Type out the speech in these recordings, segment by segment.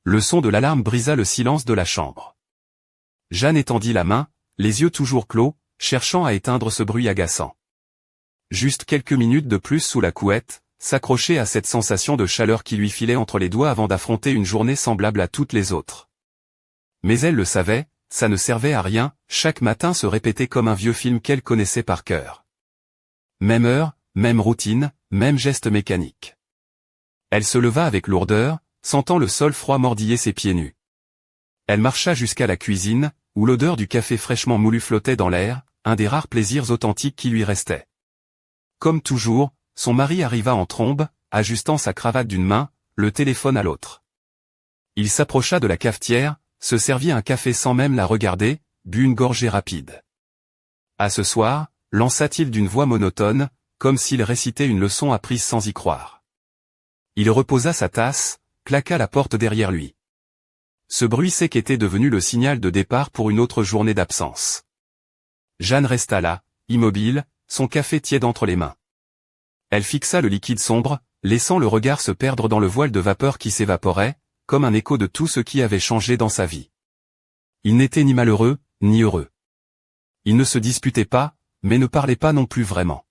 Le son de l'alarme brisa le silence de la chambre. Jeanne étendit la main, les yeux toujours clos, cherchant à éteindre ce bruit agaçant. Juste quelques minutes de plus sous la couette, s'accrocher à cette sensation de chaleur qui lui filait entre les doigts avant d'affronter une journée semblable à toutes les autres. Mais elle le savait, ça ne servait à rien, chaque matin se répétait comme un vieux film qu'elle connaissait par cœur. Même heure, même routine, même geste mécanique. Elle se leva avec lourdeur, sentant le sol froid mordiller ses pieds nus. Elle marcha jusqu'à la cuisine, où l'odeur du café fraîchement moulu flottait dans l'air, un des rares plaisirs authentiques qui lui restaient. Comme toujours, son mari arriva en trombe, ajustant sa cravate d'une main, le téléphone à l'autre. Il s'approcha de la cafetière, se servit un café sans même la regarder, but une gorgée rapide. À ce soir, lança-t-il d'une voix monotone, comme s'il récitait une leçon apprise sans y croire. Il reposa sa tasse, claqua la porte derrière lui. Ce bruit sec était devenu le signal de départ pour une autre journée d'absence. Jeanne resta là, immobile, son café tiède entre les mains. Elle fixa le liquide sombre, laissant le regard se perdre dans le voile de vapeur qui s'évaporait, comme un écho de tout ce qui avait changé dans sa vie. Il n'était ni malheureux, ni heureux. Ils ne se disputaient pas, mais ne parlaient pas non plus vraiment.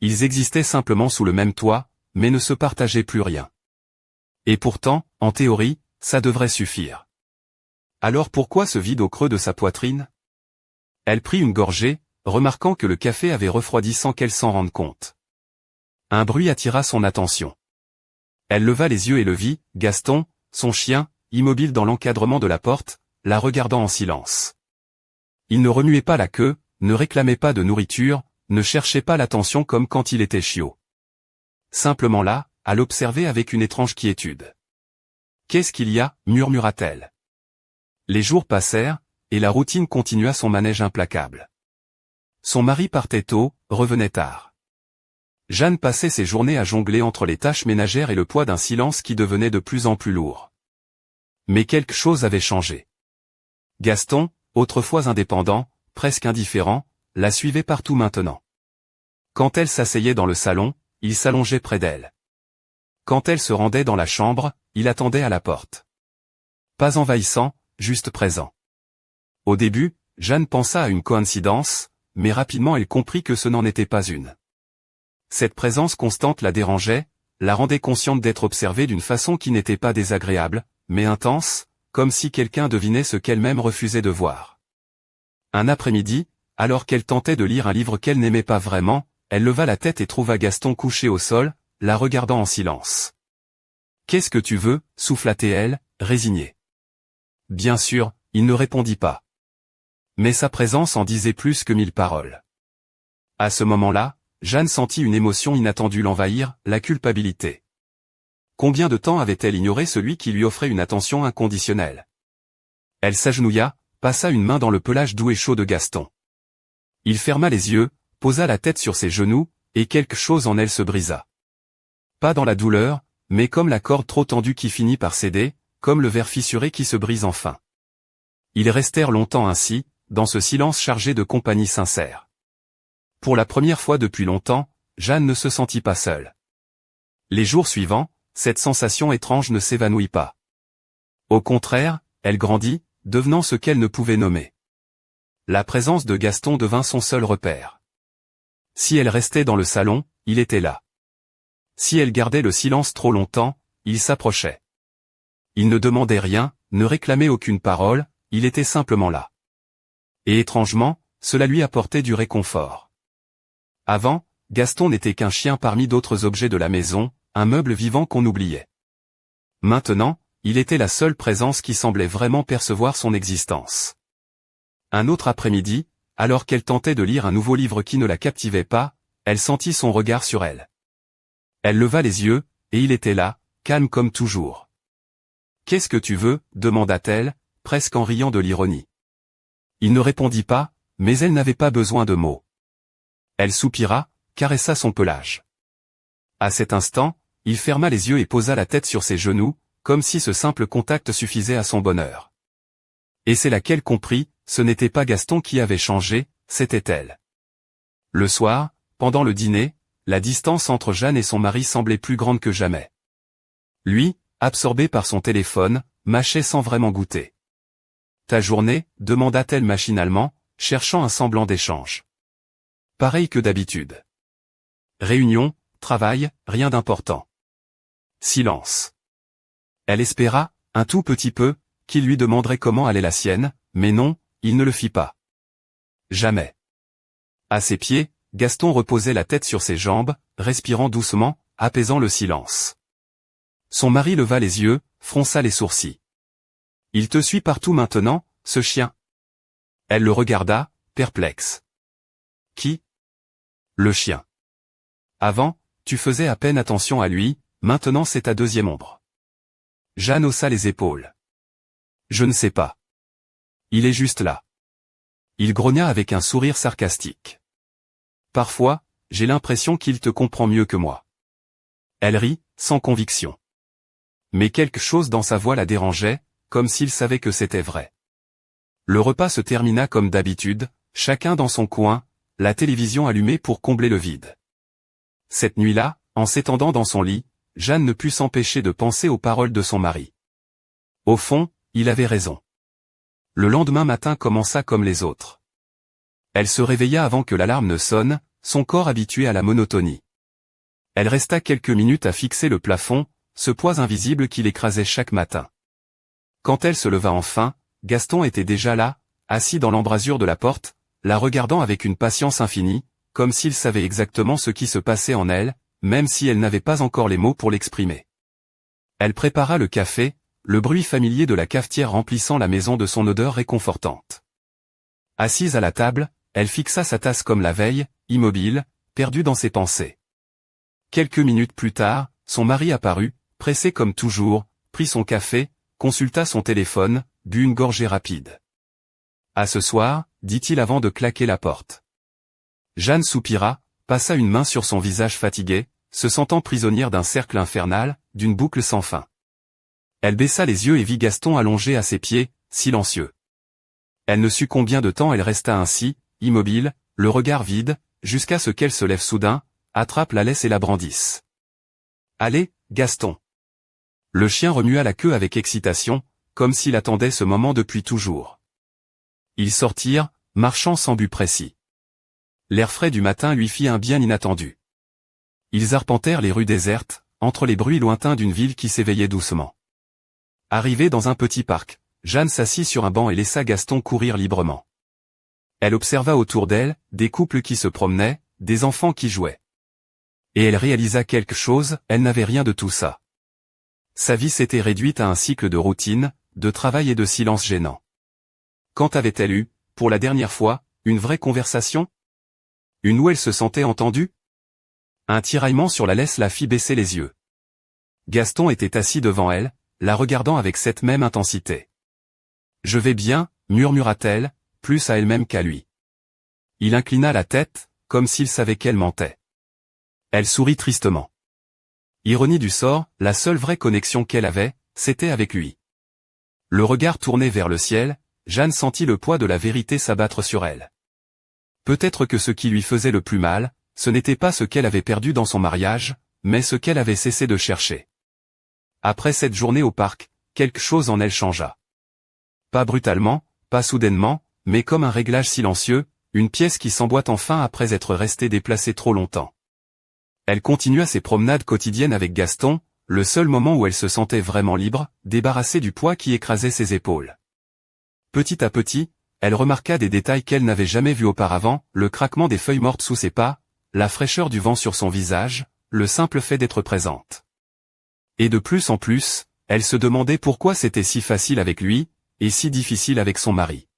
Ils existaient simplement sous le même toit, mais ne se partageaient plus rien. Et pourtant, en théorie, ça devrait suffire. Alors pourquoi ce vide au creux de sa poitrine? Elle prit une gorgée, remarquant que le café avait refroidi sans qu'elle s'en rende compte. Un bruit attira son attention. Elle leva les yeux et le vit, Gaston, son chien, immobile dans l'encadrement de la porte, la regardant en silence. Il ne remuait pas la queue, ne réclamait pas de nourriture, ne cherchait pas l'attention comme quand il était chiot. Simplement là, à l'observer avec une étrange quiétude. « Qu'est-ce qu'il y a » murmura-t-elle. Les jours passèrent, et la routine continua son manège implacable. Son mari partait tôt, revenait tard. Jeanne passait ses journées à jongler entre les tâches ménagères et le poids d'un silence qui devenait de plus en plus lourd. Mais quelque chose avait changé. Gaston, autrefois indépendant, presque indifférent, la suivait partout maintenant. Quand elle s'asseyait dans le salon, il s'allongeait près d'elle. Quand elle se rendait dans la chambre, il attendait à la porte. Pas envahissant, juste présent. Au début, Jeanne pensa à une coïncidence, mais rapidement elle comprit que ce n'en était pas une. Cette présence constante la dérangeait, la rendait consciente d'être observée d'une façon qui n'était pas désagréable, mais intense, comme si quelqu'un devinait ce qu'elle-même refusait de voir. Un après-midi, alors qu'elle tentait de lire un livre qu'elle n'aimait pas vraiment, elle leva la tête et trouva Gaston couché au sol, la regardant en silence. « Qu'est-ce que tu veux » souffla-t-elle, résignée. Bien sûr, il ne répondit pas. Mais sa présence en disait plus que 1000 paroles. À ce moment-là, Jeanne sentit une émotion inattendue l'envahir, la culpabilité. Combien de temps avait-elle ignoré celui qui lui offrait une attention inconditionnelle? Elle s'agenouilla, passa une main dans le pelage doux et chaud de Gaston. Il ferma les yeux, posa la tête sur ses genoux, et quelque chose en elle se brisa. Pas dans la douleur, mais comme la corde trop tendue qui finit par céder, comme le verre fissuré qui se brise enfin. Ils restèrent longtemps ainsi, dans ce silence chargé de compagnie sincère. Pour la première fois depuis longtemps, Jeanne ne se sentit pas seule. Les jours suivants, cette sensation étrange ne s'évanouit pas. Au contraire, elle grandit, devenant ce qu'elle ne pouvait nommer. La présence de Gaston devint son seul repère. Si elle restait dans le salon, il était là. Si elle gardait le silence trop longtemps, il s'approchait. Il ne demandait rien, ne réclamait aucune parole, il était simplement là. Et étrangement, cela lui apportait du réconfort. Avant, Gaston n'était qu'un chien parmi d'autres objets de la maison, un meuble vivant qu'on oubliait. Maintenant, il était la seule présence qui semblait vraiment percevoir son existence. Un autre après-midi, alors qu'elle tentait de lire un nouveau livre qui ne la captivait pas, elle sentit son regard sur elle. Elle leva les yeux, et il était là, calme comme toujours. « Qu'est-ce que tu veux » demanda-t-elle, presque en riant de l'ironie. Il ne répondit pas, mais elle n'avait pas besoin de mots. Elle soupira, caressa son pelage. À cet instant, il ferma les yeux et posa la tête sur ses genoux, comme si ce simple contact suffisait à son bonheur. Et c'est là qu'elle comprit, ce n'était pas Gaston qui avait changé, c'était elle. Le soir, pendant le dîner, la distance entre Jeanne et son mari semblait plus grande que jamais. Lui, absorbé par son téléphone, mâchait sans vraiment goûter. Ta journée, demanda-t-elle machinalement, cherchant un semblant d'échange. Pareil que d'habitude. Réunion, travail, rien d'important. Silence. Elle espéra, un tout petit peu, qu'il lui demanderait comment allait la sienne, mais non, il ne le fit pas. Jamais. À ses pieds, Gaston reposait la tête sur ses jambes, respirant doucement, apaisant le silence. Son mari leva les yeux, fronça les sourcils. « Il te suit partout maintenant, ce chien ?» Elle le regarda, perplexe. « Qui ? » ?»« Le chien. Avant, tu faisais à peine attention à lui, maintenant c'est ta deuxième ombre. » Jeanne haussa les épaules. « Je ne sais pas. Il est juste là. » Il grogna avec un sourire sarcastique. « Parfois, j'ai l'impression qu'il te comprend mieux que moi. » Elle rit, sans conviction. Mais quelque chose dans sa voix la dérangeait, comme s'il savait que c'était vrai. Le repas se termina comme d'habitude, chacun dans son coin, la télévision allumée pour combler le vide. Cette nuit-là, en s'étendant dans son lit, Jeanne ne put s'empêcher de penser aux paroles de son mari. Au fond, il avait raison. Le lendemain matin commença comme les autres. Elle se réveilla avant que l'alarme ne sonne, son corps habitué à la monotonie. Elle resta quelques minutes à fixer le plafond, ce poids invisible qui l'écrasait chaque matin. Quand elle se leva enfin, Gaston était déjà là, assis dans l'embrasure de la porte, la regardant avec une patience infinie, comme s'il savait exactement ce qui se passait en elle, même si elle n'avait pas encore les mots pour l'exprimer. Elle prépara le café, le bruit familier de la cafetière remplissant la maison de son odeur réconfortante. Assise à la table, elle fixa sa tasse comme la veille, immobile, perdue dans ses pensées. Quelques minutes plus tard, son mari apparut, pressé comme toujours, prit son café, consulta son téléphone, but une gorgée rapide. « À ce soir », dit-il avant de claquer la porte. Jeanne soupira, passa une main sur son visage fatigué, se sentant prisonnière d'un cercle infernal, d'une boucle sans fin. Elle baissa les yeux et vit Gaston allongé à ses pieds, silencieux. Elle ne sut combien de temps elle resta ainsi, immobile, le regard vide, jusqu'à ce qu'elle se lève soudain, attrape la laisse et la brandisse. « Allez, Gaston !» Le chien remua la queue avec excitation, comme s'il attendait ce moment depuis toujours. Ils sortirent, marchant sans but précis. L'air frais du matin lui fit un bien inattendu. Ils arpentèrent les rues désertes, entre les bruits lointains d'une ville qui s'éveillait doucement. Arrivée dans un petit parc, Jeanne s'assit sur un banc et laissa Gaston courir librement. Elle observa autour d'elle, des couples qui se promenaient, des enfants qui jouaient. Et elle réalisa quelque chose, elle n'avait rien de tout ça. Sa vie s'était réduite à un cycle de routine, de travail et de silence gênant. Quand avait-elle eu, pour la dernière fois, une vraie conversation ? Une où elle se sentait entendue ? Un tiraillement sur la laisse la fit baisser les yeux. Gaston était assis devant elle, la regardant avec cette même intensité. « Je vais bien », murmura-t-elle, plus à elle-même qu'à lui. Il inclina la tête, comme s'il savait qu'elle mentait. Elle sourit tristement. Ironie du sort, la seule vraie connexion qu'elle avait, c'était avec lui. Le regard tourné vers le ciel, Jeanne sentit le poids de la vérité s'abattre sur elle. Peut-être que ce qui lui faisait le plus mal, ce n'était pas ce qu'elle avait perdu dans son mariage, mais ce qu'elle avait cessé de chercher. Après cette journée au parc, quelque chose en elle changea. Pas brutalement, pas soudainement, mais comme un réglage silencieux, une pièce qui s'emboîte enfin après être restée déplacée trop longtemps. Elle continua ses promenades quotidiennes avec Gaston, le seul moment où elle se sentait vraiment libre, débarrassée du poids qui écrasait ses épaules. Petit à petit, elle remarqua des détails qu'elle n'avait jamais vus auparavant, le craquement des feuilles mortes sous ses pas, la fraîcheur du vent sur son visage, le simple fait d'être présente. Et de plus en plus, elle se demandait pourquoi c'était si facile avec lui, et si difficile avec son mari.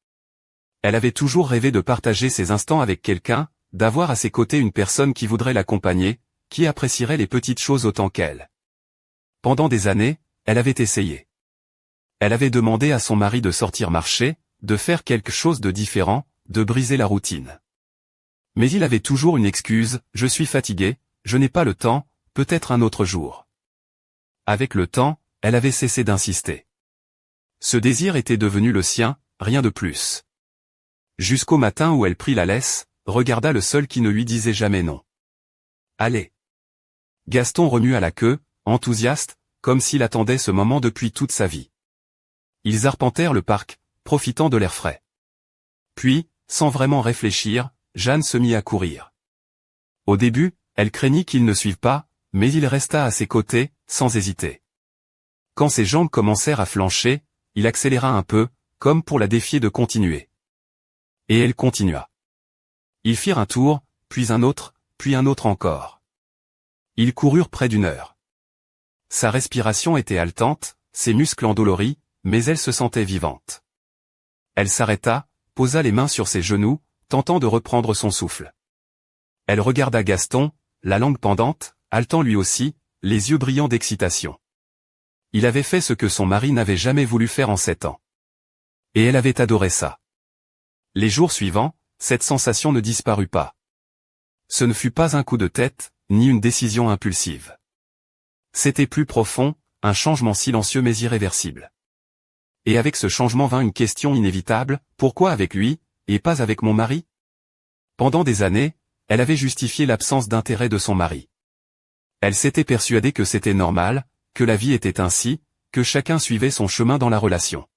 Elle avait toujours rêvé de partager ces instants avec quelqu'un, d'avoir à ses côtés une personne qui voudrait l'accompagner, qui apprécierait les petites choses autant qu'elle. Pendant des années, elle avait essayé. Elle avait demandé à son mari de sortir marcher, de faire quelque chose de différent, de briser la routine. Mais il avait toujours une excuse, « Je suis fatigué, je n'ai pas le temps, peut-être un autre jour. » Avec le temps, elle avait cessé d'insister. Ce désir était devenu le sien, rien de plus. Jusqu'au matin où elle prit la laisse, regarda le seul qui ne lui disait jamais non. « Allez !» Gaston remua la queue, enthousiaste, comme s'il attendait ce moment depuis toute sa vie. Ils arpentèrent le parc, profitant de l'air frais. Puis, sans vraiment réfléchir, Jeanne se mit à courir. Au début, elle craignit qu'il ne suive pas, mais il resta à ses côtés, sans hésiter. Quand ses jambes commencèrent à flancher, il accéléra un peu, comme pour la défier de continuer. Et elle continua. Ils firent un tour, puis un autre encore. Ils coururent près d'une heure. Sa respiration était haletante, ses muscles endoloris, mais elle se sentait vivante. Elle s'arrêta, posa les mains sur ses genoux, tentant de reprendre son souffle. Elle regarda Gaston, la langue pendante, haletant lui aussi, les yeux brillants d'excitation. Il avait fait ce que son mari n'avait jamais voulu faire en 7 ans. Et elle avait adoré ça. Les jours suivants, cette sensation ne disparut pas. Ce ne fut pas un coup de tête, ni une décision impulsive. C'était plus profond, un changement silencieux mais irréversible. Et avec ce changement vint une question inévitable, pourquoi avec lui, et pas avec mon mari? Pendant des années, elle avait justifié l'absence d'intérêt de son mari. Elle s'était persuadée que c'était normal, que la vie était ainsi, que chacun suivait son chemin dans la relation.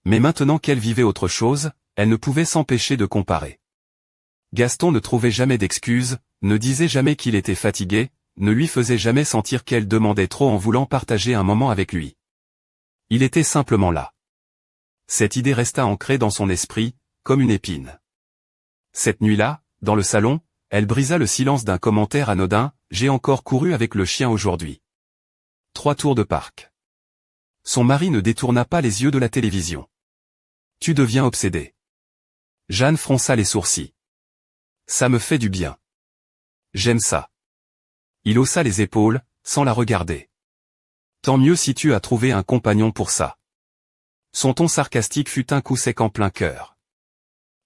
Mais maintenant qu'elle vivait autre chose, elle ne pouvait s'empêcher de comparer. Gaston ne trouvait jamais d'excuses, ne disait jamais qu'il était fatigué, ne lui faisait jamais sentir qu'elle demandait trop en voulant partager un moment avec lui. Il était simplement là. Cette idée resta ancrée dans son esprit, comme une épine. Cette nuit-là, dans le salon, elle brisa le silence d'un commentaire anodin, « J'ai encore couru avec le chien aujourd'hui. 3 tours de parc. » Son mari ne détourna pas les yeux de la télévision. « Tu deviens obsédé. » Jeanne fronça les sourcils. « Ça me fait du bien. J'aime ça. » Il haussa les épaules, sans la regarder. « Tant mieux si tu as trouvé un compagnon pour ça. » Son ton sarcastique fut un coup sec en plein cœur.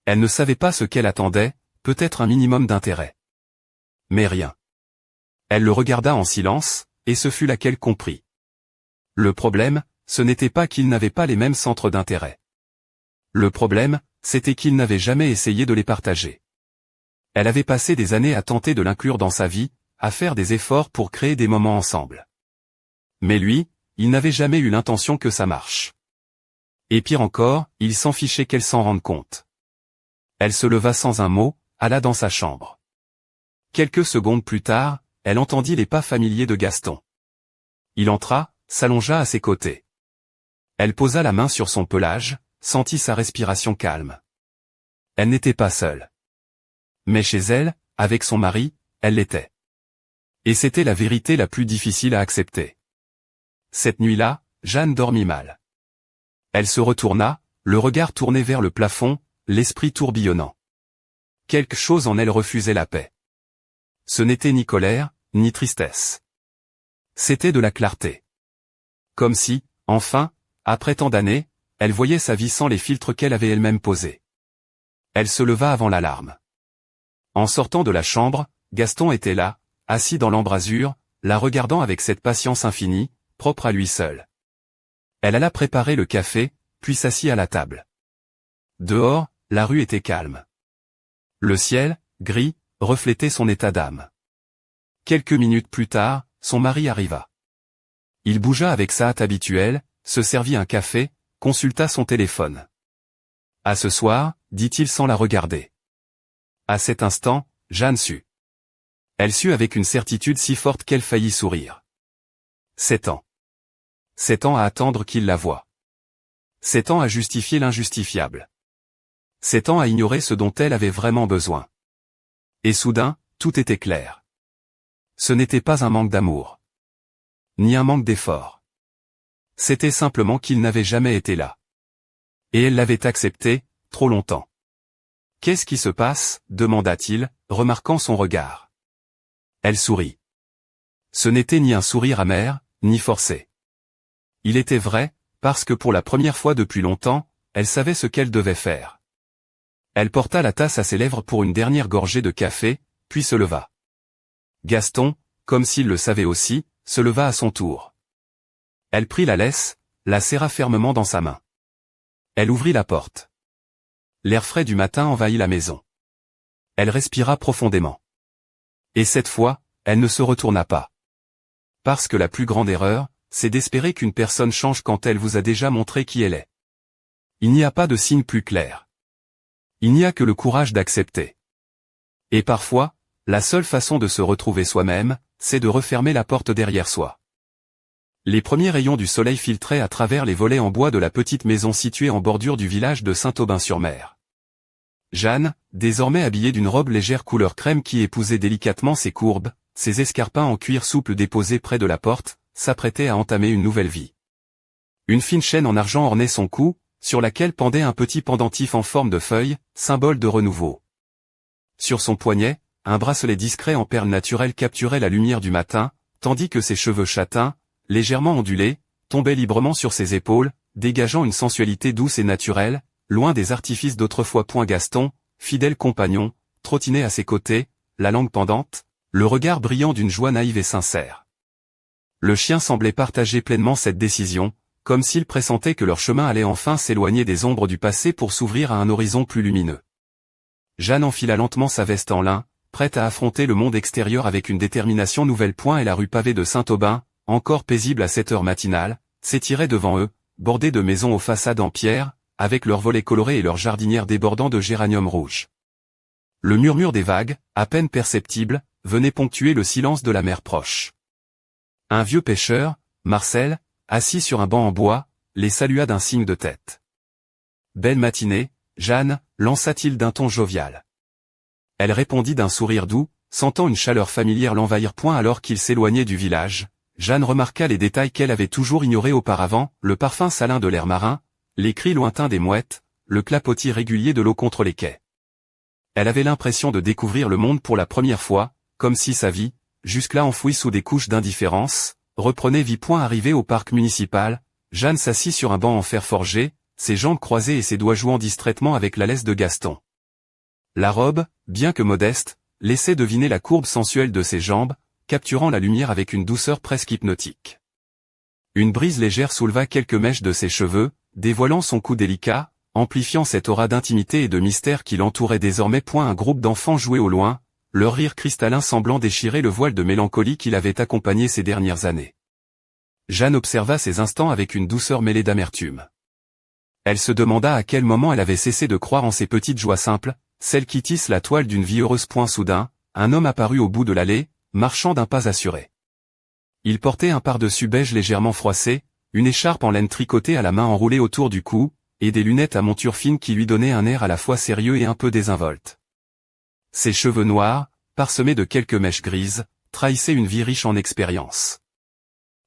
Elle ne savait pas ce qu'elle attendait, peut-être un minimum d'intérêt. Mais rien. Elle le regarda en silence, et ce fut là qu'elle comprit. Le problème, ce n'était pas qu'il n'avait pas les mêmes centres d'intérêt. Le problème, c'était qu'il n'avait jamais essayé de les partager. Elle avait passé des années à tenter de l'inclure dans sa vie, à faire des efforts pour créer des moments ensemble. Mais lui, il n'avait jamais eu l'intention que ça marche. Et pire encore, il s'en fichait qu'elle s'en rende compte. Elle se leva sans un mot, alla dans sa chambre. Quelques secondes plus tard, elle entendit les pas familiers de Gaston. Il entra, s'allongea à ses côtés. Elle posa la main sur son pelage, sentit sa respiration calme. Elle n'était pas seule. Mais chez elle, avec son mari, elle l'était. Et c'était la vérité la plus difficile à accepter. Cette nuit-là, Jeanne dormit mal. Elle se retourna, le regard tourné vers le plafond, l'esprit tourbillonnant. Quelque chose en elle refusait la paix. Ce n'était ni colère, ni tristesse. C'était de la clarté. Comme si, enfin, après tant d'années, elle voyait sa vie sans les filtres qu'elle avait elle-même posés. Elle se leva avant l'alarme. En sortant de la chambre, Gaston était là, assis dans l'embrasure, la regardant avec cette patience infinie, propre à lui seul. Elle alla préparer le café, puis s'assit à la table. Dehors, la rue était calme. Le ciel, gris, reflétait son état d'âme. Quelques minutes plus tard, son mari arriva. Il bougea avec sa hâte habituelle, se servit un café, consulta son téléphone. « À ce soir », dit-il sans la regarder. À cet instant, Jeanne sut. Elle sut avec une certitude si forte qu'elle faillit sourire. 7 ans. 7 ans à attendre qu'il la voie. 7 ans à justifier l'injustifiable. 7 ans à ignorer ce dont elle avait vraiment besoin. Et soudain, tout était clair. Ce n'était pas un manque d'amour. Ni un manque d'effort. C'était simplement qu'il n'avait jamais été là. Et elle l'avait accepté, trop longtemps. « Qu'est-ce qui se passe ?» demanda-t-il, remarquant son regard. Elle sourit. Ce n'était ni un sourire amer, ni forcé. Il était vrai, parce que pour la première fois depuis longtemps, elle savait ce qu'elle devait faire. Elle porta la tasse à ses lèvres pour une dernière gorgée de café, puis se leva. Gaston, comme s'il le savait aussi, se leva à son tour. Elle prit la laisse, la serra fermement dans sa main. Elle ouvrit la porte. L'air frais du matin envahit la maison. Elle respira profondément. Et cette fois, elle ne se retourna pas. Parce que la plus grande erreur, c'est d'espérer qu'une personne change quand elle vous a déjà montré qui elle est. Il n'y a pas de signe plus clair. Il n'y a que le courage d'accepter. Et parfois, la seule façon de se retrouver soi-même, c'est de refermer la porte derrière soi. Les premiers rayons du soleil filtraient à travers les volets en bois de la petite maison située en bordure du village de Saint-Aubin-sur-Mer. Jeanne, désormais habillée d'une robe légère couleur crème qui épousait délicatement ses courbes, ses escarpins en cuir souple déposés près de la porte, s'apprêtait à entamer une nouvelle vie. Une fine chaîne en argent ornait son cou, sur laquelle pendait un petit pendentif en forme de feuille, symbole de renouveau. Sur son poignet, un bracelet discret en perles naturelles capturait la lumière du matin, tandis que ses cheveux châtains, légèrement ondulés, tombaient librement sur ses épaules, dégageant une sensualité douce et naturelle, loin des artifices d'autrefois. Gaston, fidèle compagnon, trottinait à ses côtés, la langue pendante, le regard brillant d'une joie naïve et sincère. Le chien semblait partager pleinement cette décision, comme s'il pressentait que leur chemin allait enfin s'éloigner des ombres du passé pour s'ouvrir à un horizon plus lumineux. Jeanne enfila lentement sa veste en lin, prête à affronter le monde extérieur avec une détermination nouvelle. Et la rue pavée de Saint-Aubin, encore paisible à cette heure matinale, s'étirait devant eux, bordée de maisons aux façades en pierre, avec leurs volets colorés et leurs jardinières débordant de géraniums rouges. Le murmure des vagues, à peine perceptible, venait ponctuer le silence de la mer proche. Un vieux pêcheur, Marcel, assis sur un banc en bois, les salua d'un signe de tête. « Belle matinée, Jeanne » lança-t-il d'un ton jovial. Elle répondit d'un sourire doux, sentant une chaleur familière l'envahir. Alors qu'il s'éloignait du village, Jeanne remarqua les détails qu'elle avait toujours ignorés auparavant, le parfum salin de l'air marin, les cris lointains des mouettes, le clapotis régulier de l'eau contre les quais. Elle avait l'impression de découvrir le monde pour la première fois, comme si sa vie, jusque-là enfouie sous des couches d'indifférence, reprenait vie. Arrivée au parc municipal, Jeanne s'assit sur un banc en fer forgé, ses jambes croisées et ses doigts jouant distraitement avec la laisse de Gaston. La robe, bien que modeste, laissait deviner la courbe sensuelle de ses jambes, capturant la lumière avec une douceur presque hypnotique. Une brise légère souleva quelques mèches de ses cheveux, dévoilant son cou délicat, amplifiant cette aura d'intimité et de mystère qui l'entourait désormais. Un groupe d'enfants jouait au loin, leur rire cristallin semblant déchirer le voile de mélancolie qui l'avait accompagné ces dernières années. Jeanne observa ces instants avec une douceur mêlée d'amertume. Elle se demanda à quel moment elle avait cessé de croire en ces petites joies simples, celles qui tissent la toile d'une vie heureuse. Soudain, un homme apparut au bout de l'allée, marchant d'un pas assuré. Il portait un pardessus beige légèrement froissé, une écharpe en laine tricotée à la main enroulée autour du cou, et des lunettes à monture fine qui lui donnaient un air à la fois sérieux et un peu désinvolte. Ses cheveux noirs, parsemés de quelques mèches grises, trahissaient une vie riche en expérience.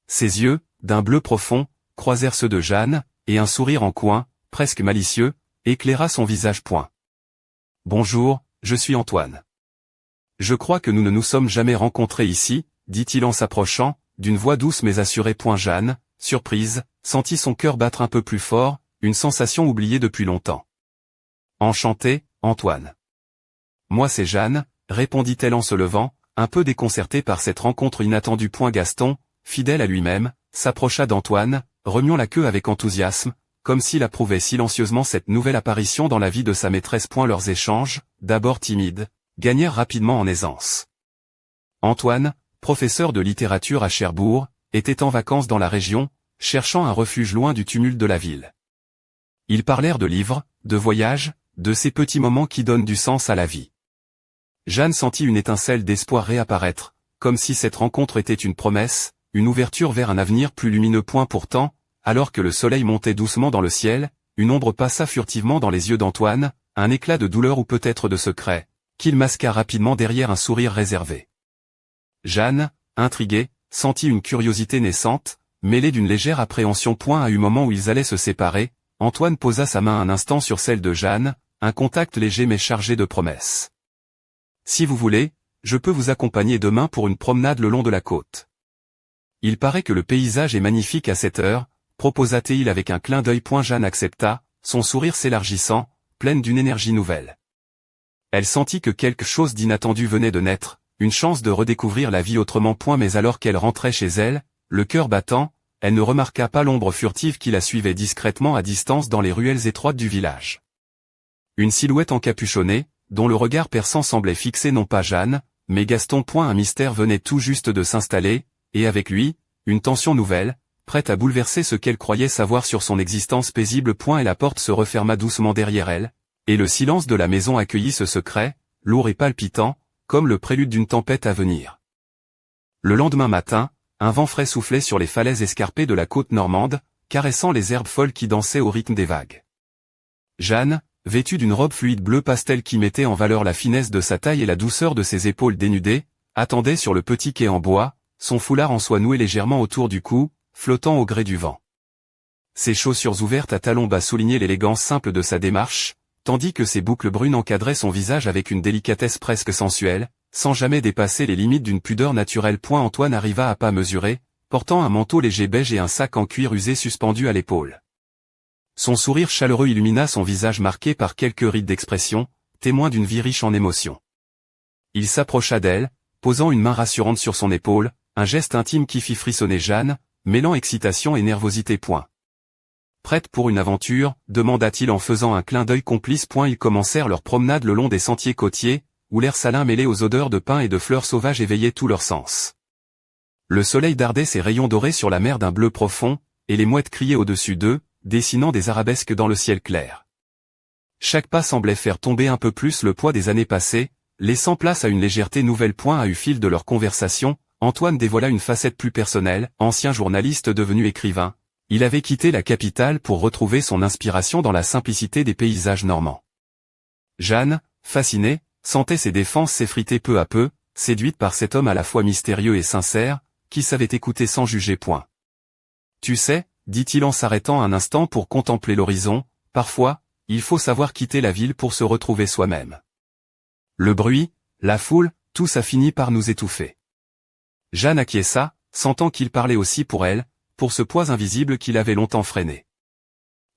Ses yeux, d'un bleu profond, croisèrent ceux de Jeanne, et un sourire en coin, presque malicieux, éclaira son visage. « Bonjour, je suis Antoine. Je crois que nous ne nous sommes jamais rencontrés ici, dit-il en s'approchant, d'une voix douce mais assurée. Jeanne, surprise, sentit son cœur battre un peu plus fort, une sensation oubliée depuis longtemps. « Enchanté, Antoine. »« Moi c'est Jeanne, » répondit-elle en se levant, un peu déconcertée par cette rencontre inattendue. Gaston, fidèle à lui-même, s'approcha d'Antoine, remuant la queue avec enthousiasme, comme s'il approuvait silencieusement cette nouvelle apparition dans la vie de sa maîtresse. Leurs échanges, d'abord timides, gagnèrent rapidement en aisance. Antoine, professeur de littérature à Cherbourg, était en vacances dans la région, cherchant un refuge loin du tumulte de la ville. Ils parlèrent de livres, de voyages, de ces petits moments qui donnent du sens à la vie. Jeanne sentit une étincelle d'espoir réapparaître, comme si cette rencontre était une promesse, une ouverture vers un avenir plus lumineux. Pourtant, alors que le soleil montait doucement dans le ciel, une ombre passa furtivement dans les yeux d'Antoine, un éclat de douleur ou peut-être de secret, qu'il masqua rapidement derrière un sourire réservé. Jeanne, intriguée, sentit une curiosité naissante, mêlée d'une légère appréhension. À un moment où ils allaient se séparer, Antoine posa sa main un instant sur celle de Jeanne, un contact léger mais chargé de promesses. « Si vous voulez, je peux vous accompagner demain pour une promenade le long de la côte. Il paraît que le paysage est magnifique à cette heure, proposa-t-il avec un clin d'œil. Jeanne accepta, son sourire s'élargissant, pleine d'une énergie nouvelle. Elle sentit que quelque chose d'inattendu venait de naître, une chance de redécouvrir la vie autrement. Mais alors qu'elle rentrait chez elle, le cœur battant, elle ne remarqua pas l'ombre furtive qui la suivait discrètement à distance dans les ruelles étroites du village. Une silhouette encapuchonnée, dont le regard perçant semblait fixer non pas Jeanne, mais Gaston. Un mystère venait tout juste de s'installer, et avec lui, une tension nouvelle, prête à bouleverser ce qu'elle croyait savoir sur son existence paisible. Et la porte se referma doucement derrière elle, et le silence de la maison accueillit ce secret, lourd et palpitant, comme le prélude d'une tempête à venir. Le lendemain matin, un vent frais soufflait sur les falaises escarpées de la côte normande, caressant les herbes folles qui dansaient au rythme des vagues. Jeanne, vêtue d'une robe fluide bleu pastel qui mettait en valeur la finesse de sa taille et la douceur de ses épaules dénudées, attendait sur le petit quai en bois, son foulard en soie noué légèrement autour du cou, flottant au gré du vent. Ses chaussures ouvertes à talons bas soulignaient l'élégance simple de sa démarche, tandis que ses boucles brunes encadraient son visage avec une délicatesse presque sensuelle, sans jamais dépasser les limites d'une pudeur naturelle. Antoine arriva à pas mesurés, portant un manteau léger beige et un sac en cuir usé suspendu à l'épaule. Son sourire chaleureux illumina son visage marqué par quelques rides d'expression, témoin d'une vie riche en émotions. Il s'approcha d'elle, posant une main rassurante sur son épaule, un geste intime qui fit frissonner Jeanne, mêlant excitation et nervosité. Prête pour une aventure, demanda-t-il en faisant un clin d'œil complice. Ils commencèrent leur promenade le long des sentiers côtiers, où l'air salin mêlé aux odeurs de pins et de fleurs sauvages éveillait tous leurs sens. Le soleil dardait ses rayons dorés sur la mer d'un bleu profond, et les mouettes criaient au-dessus d'eux, dessinant des arabesques dans le ciel clair. Chaque pas semblait faire tomber un peu plus le poids des années passées, laissant place à une légèreté nouvelle. À eu fil de leur conversation, Antoine dévoila une facette plus personnelle. Ancien journaliste devenu écrivain, il avait quitté la capitale pour retrouver son inspiration dans la simplicité des paysages normands. Jeanne, fascinée, sentait ses défenses s'effriter peu à peu, séduite par cet homme à la fois mystérieux et sincère, qui savait écouter sans juger. Tu sais, dit-il en s'arrêtant un instant pour contempler l'horizon, parfois, il faut savoir quitter la ville pour se retrouver soi-même. Le bruit, la foule, tout ça finit par nous étouffer. Jeanne acquiesça, sentant qu'il parlait aussi pour elle, pour ce poids invisible qu'il avait longtemps freiné.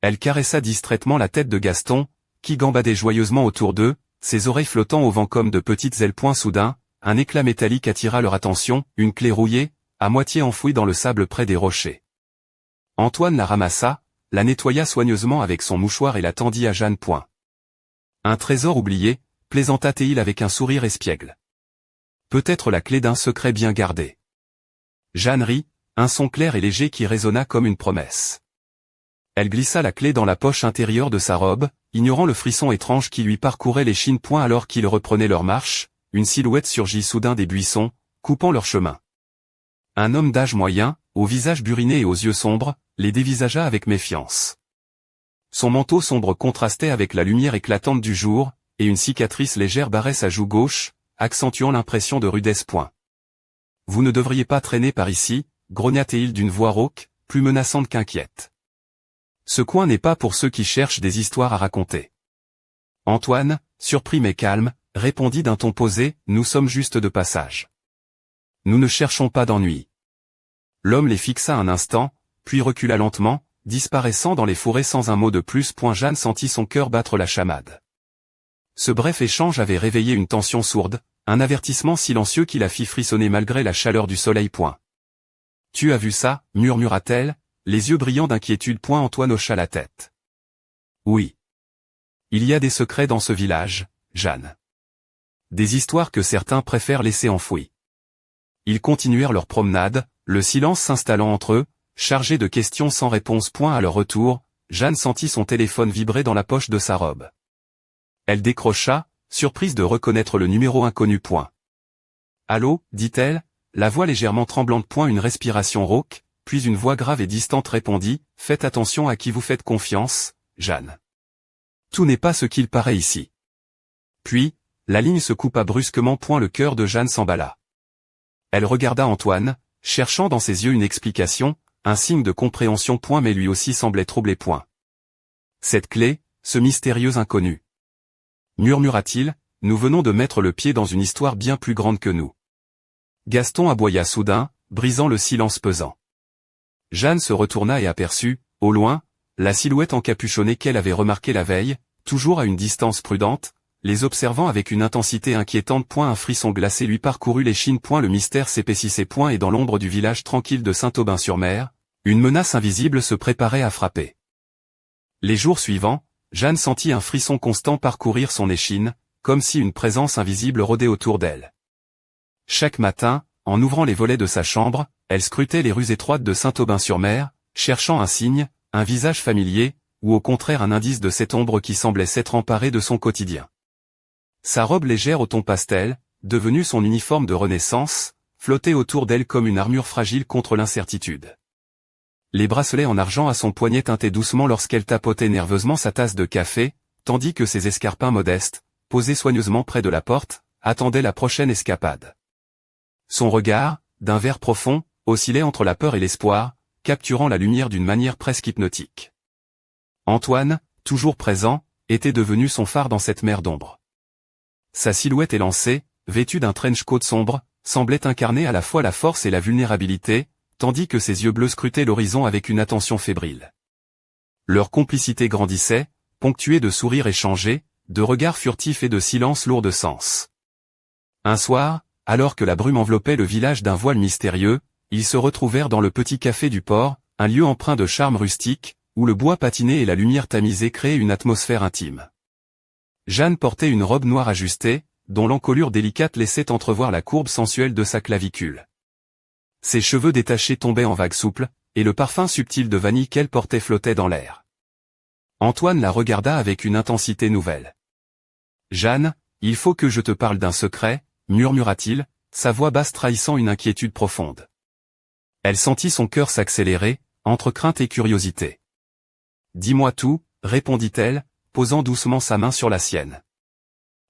Elle caressa distraitement la tête de Gaston, qui gambadait joyeusement autour d'eux, ses oreilles flottant au vent comme de petites ailes. Soudain, un éclat métallique attira leur attention, une clé rouillée, à moitié enfouie dans le sable près des rochers. Antoine la ramassa, la nettoya soigneusement avec son mouchoir et la tendit à Jeanne. Un trésor oublié, plaisanta-t-il avec un sourire espiègle. Peut-être la clé d'un secret bien gardé. Jeanne rit, un son clair et léger qui résonna comme une promesse. Elle glissa la clé dans la poche intérieure de sa robe, ignorant le frisson étrange qui lui parcourait l'échine. Alors qu'ils reprenaient leur marche, une silhouette surgit soudain des buissons, coupant leur chemin. Un homme d'âge moyen, au visage buriné et aux yeux sombres, les dévisagea avec méfiance. Son manteau sombre contrastait avec la lumière éclatante du jour, et une cicatrice légère barrait sa joue gauche, accentuant l'impression de rudesse. Vous ne devriez pas traîner par ici, grogna-t-il d'une voix rauque, plus menaçante qu'inquiète. Ce coin n'est pas pour ceux qui cherchent des histoires à raconter. Antoine, surpris mais calme, répondit d'un ton posé, nous sommes juste de passage. Nous ne cherchons pas d'ennui. L'homme les fixa un instant, puis recula lentement, disparaissant dans les fourrés sans un mot de plus. Jeanne sentit son cœur battre la chamade. Ce bref échange avait réveillé une tension sourde, un avertissement silencieux qui la fit frissonner malgré la chaleur du soleil. Tu as vu ça, murmura-t-elle, les yeux brillants d'inquiétude. Antoine hocha la tête. Oui. Il y a des secrets dans ce village, Jeanne. Des histoires que certains préfèrent laisser enfouies. Ils continuèrent leur promenade, le silence s'installant entre eux, chargé de questions sans réponse. À leur retour, Jeanne sentit son téléphone vibrer dans la poche de sa robe. Elle décrocha, surprise de reconnaître le numéro inconnu. Allô, dit-elle, la voix légèrement tremblante. Une respiration rauque, puis une voix grave et distante répondit, faites attention à qui vous faites confiance, Jeanne. Tout n'est pas ce qu'il paraît ici. Puis, la ligne se coupa brusquement. Le cœur de Jeanne s'emballa. Elle regarda Antoine, cherchant dans ses yeux une explication, un signe de compréhension. Mais lui aussi semblait troublé. Cette clé, ce mystérieux inconnu. Murmura-t-il, nous venons de mettre le pied dans une histoire bien plus grande que nous. Gaston aboya soudain, brisant le silence pesant. Jeanne se retourna et aperçut, au loin, la silhouette encapuchonnée qu'elle avait remarquée la veille, toujours à une distance prudente, les observant avec une intensité inquiétante. Un frisson glacé lui parcourut l'échine. Le mystère s'épaississait. Et dans l'ombre du village tranquille de Saint-Aubin-sur-Mer, une menace invisible se préparait à frapper. Les jours suivants, Jeanne sentit un frisson constant parcourir son échine, comme si une présence invisible rôdait autour d'elle. Chaque matin, en ouvrant les volets de sa chambre, elle scrutait les rues étroites de Saint-Aubin-sur-Mer, cherchant un signe, un visage familier, ou au contraire un indice de cette ombre qui semblait s'être emparée de son quotidien. Sa robe légère au ton pastel, devenue son uniforme de renaissance, flottait autour d'elle comme une armure fragile contre l'incertitude. Les bracelets en argent à son poignet tintaient doucement lorsqu'elle tapotait nerveusement sa tasse de café, tandis que ses escarpins modestes, posés soigneusement près de la porte, attendaient la prochaine escapade. Son regard, d'un vert profond, oscillait entre la peur et l'espoir, capturant la lumière d'une manière presque hypnotique. Antoine, toujours présent, était devenu son phare dans cette mer d'ombre. Sa silhouette élancée, vêtue d'un trench coat sombre, semblait incarner à la fois la force et la vulnérabilité, tandis que ses yeux bleus scrutaient l'horizon avec une attention fébrile. Leur complicité grandissait, ponctuée de sourires échangés, de regards furtifs et de silences lourds de sens. Un soir, alors que la brume enveloppait le village d'un voile mystérieux, ils se retrouvèrent dans le petit café du port, un lieu empreint de charme rustique, où le bois patiné et la lumière tamisée créaient une atmosphère intime. Jeanne portait une robe noire ajustée, dont l'encolure délicate laissait entrevoir la courbe sensuelle de sa clavicule. Ses cheveux détachés tombaient en vagues souples, et le parfum subtil de vanille qu'elle portait flottait dans l'air. Antoine la regarda avec une intensité nouvelle. « Jeanne, il faut que je te parle d'un secret, » murmura-t-il, sa voix basse trahissant une inquiétude profonde. Elle sentit son cœur s'accélérer, entre crainte et curiosité. « Dis-moi tout, » répondit-elle, posant doucement sa main sur la sienne.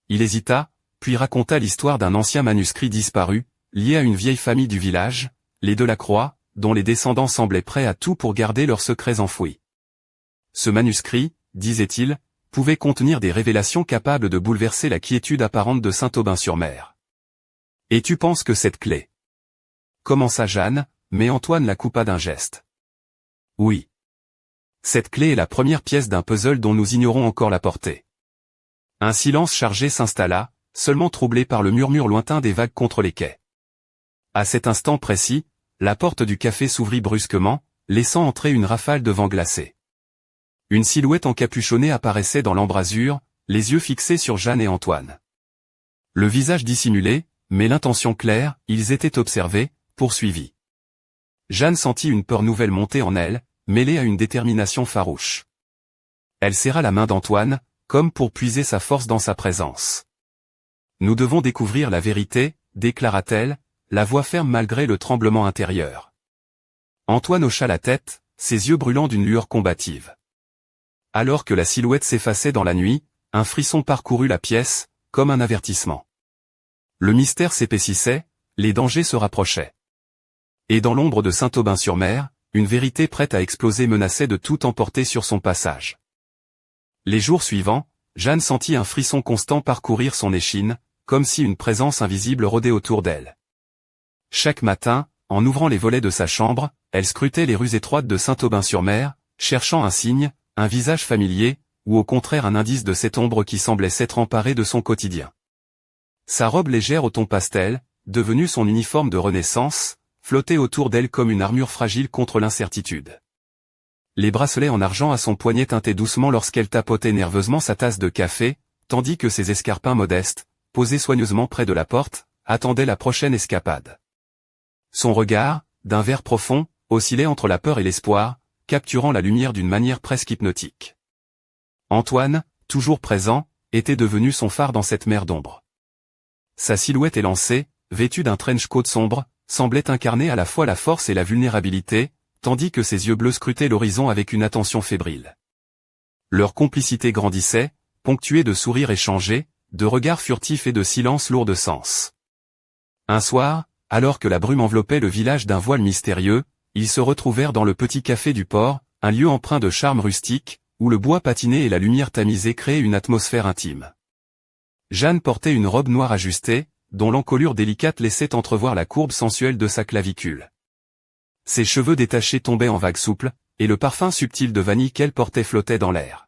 Il hésita, puis raconta l'histoire d'un ancien manuscrit disparu, lié à une vieille famille du village, les Delacroix, dont les descendants semblaient prêts à tout pour garder leurs secrets enfouis. Ce manuscrit, disait-il, pouvait contenir des révélations capables de bouleverser la quiétude apparente de Saint-Aubin-sur-Mer. « Et tu penses que cette clé » commença Jeanne, mais Antoine la coupa d'un geste. « Oui. Cette clé est la première pièce d'un puzzle dont nous ignorons encore la portée. » Un silence chargé s'installa, seulement troublé par le murmure lointain des vagues contre les quais. À cet instant précis, la porte du café s'ouvrit brusquement, laissant entrer une rafale de vent glacé. Une silhouette encapuchonnée apparaissait dans l'embrasure, les yeux fixés sur Jeanne et Antoine. Le visage dissimulé, mais l'intention claire, ils étaient observés, poursuivis. Jeanne sentit une peur nouvelle monter en elle, mêlée à une détermination farouche. Elle serra la main d'Antoine, comme pour puiser sa force dans sa présence. « Nous devons découvrir la vérité, » déclara-t-elle, la voix ferme malgré le tremblement intérieur. Antoine hocha la tête, ses yeux brûlant d'une lueur combative. Alors que la silhouette s'effaçait dans la nuit, un frisson parcourut la pièce, comme un avertissement. Le mystère s'épaississait, les dangers se rapprochaient. Et dans l'ombre de Saint-Aubin-sur-Mer, une vérité prête à exploser menaçait de tout emporter sur son passage. Les jours suivants, Jeanne sentit un frisson constant parcourir son échine, comme si une présence invisible rôdait autour d'elle. Chaque matin, en ouvrant les volets de sa chambre, elle scrutait les rues étroites de Saint-Aubin-sur-Mer, cherchant un signe, un visage familier, ou au contraire un indice de cette ombre qui semblait s'être emparée de son quotidien. Sa robe légère au ton pastel, devenue son uniforme de renaissance, flottait autour d'elle comme une armure fragile contre l'incertitude. Les bracelets en argent à son poignet tintaient doucement lorsqu'elle tapotait nerveusement sa tasse de café, tandis que ses escarpins modestes, posés soigneusement près de la porte, attendaient la prochaine escapade. Son regard, d'un vert profond, oscillait entre la peur et l'espoir, capturant la lumière d'une manière presque hypnotique. Antoine, toujours présent, était devenu son phare dans cette mer d'ombre. Sa silhouette élancée, vêtue d'un trench coat sombre, semblait incarner à la fois la force et la vulnérabilité, tandis que ses yeux bleus scrutaient l'horizon avec une attention fébrile. Leur complicité grandissait, ponctuée de sourires échangés, de regards furtifs et de silences lourds de sens. Un soir, alors que la brume enveloppait le village d'un voile mystérieux, ils se retrouvèrent dans le petit café du port, un lieu empreint de charme rustique, où le bois patiné et la lumière tamisée créaient une atmosphère intime. Jeanne portait une robe noire ajustée, dont l'encolure délicate laissait entrevoir la courbe sensuelle de sa clavicule. Ses cheveux détachés tombaient en vagues souples, et le parfum subtil de vanille qu'elle portait flottait dans l'air.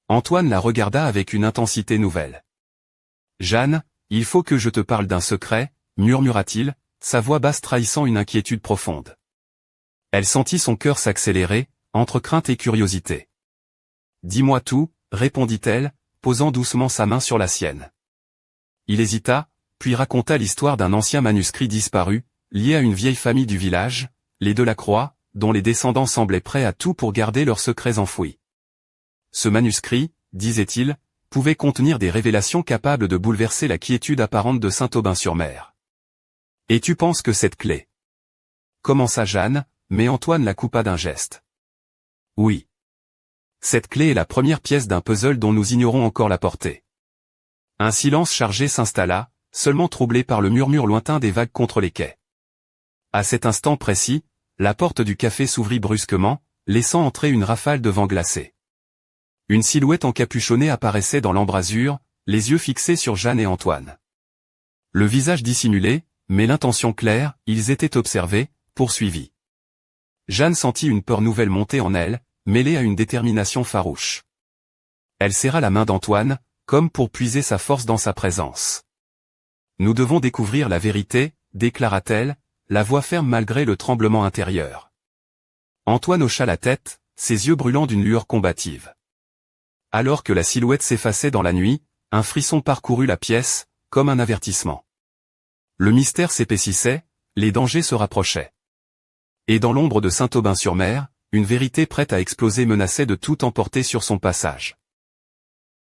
Antoine la regarda avec une intensité nouvelle. « Jeanne, il faut que je te parle d'un secret, » murmura-t-il, sa voix basse trahissant une inquiétude profonde. Elle sentit son cœur s'accélérer, entre crainte et curiosité. « Dis-moi tout, » répondit-elle, posant doucement sa main sur la sienne. Il hésita, puis raconta l'histoire d'un ancien manuscrit disparu, lié à une vieille famille du village, les Delacroix, dont les descendants semblaient prêts à tout pour garder leurs secrets enfouis. Ce manuscrit, disait-il, pouvait contenir des révélations capables de bouleverser la quiétude apparente de Saint-Aubin-sur-Mer. « Et tu penses que cette clé ?» commença Jeanne, mais Antoine la coupa d'un geste. « Oui. Cette clé est la première pièce d'un puzzle dont nous ignorons encore la portée. » Un silence chargé s'installa, seulement troublé par le murmure lointain des vagues contre les quais. À cet instant précis, la porte du café s'ouvrit brusquement, laissant entrer une rafale de vent glacé. Une silhouette encapuchonnée apparaissait dans l'embrasure, les yeux fixés sur Jeanne et Antoine. Le visage dissimulé, mais l'intention claire, ils étaient observés, poursuivis. Jeanne sentit une peur nouvelle monter en elle, mêlée à une détermination farouche. Elle serra la main d'Antoine, comme pour puiser sa force dans sa présence. « Nous devons découvrir la vérité, déclara-t-elle, la voix ferme malgré le tremblement intérieur. Antoine hocha la tête, ses yeux brûlant d'une lueur combative. Alors que la silhouette s'effaçait dans la nuit, un frisson parcourut la pièce, comme un avertissement. Le mystère s'épaississait, les dangers se rapprochaient. Et dans l'ombre de Saint-Aubin-sur-Mer, une vérité prête à exploser menaçait de tout emporter sur son passage.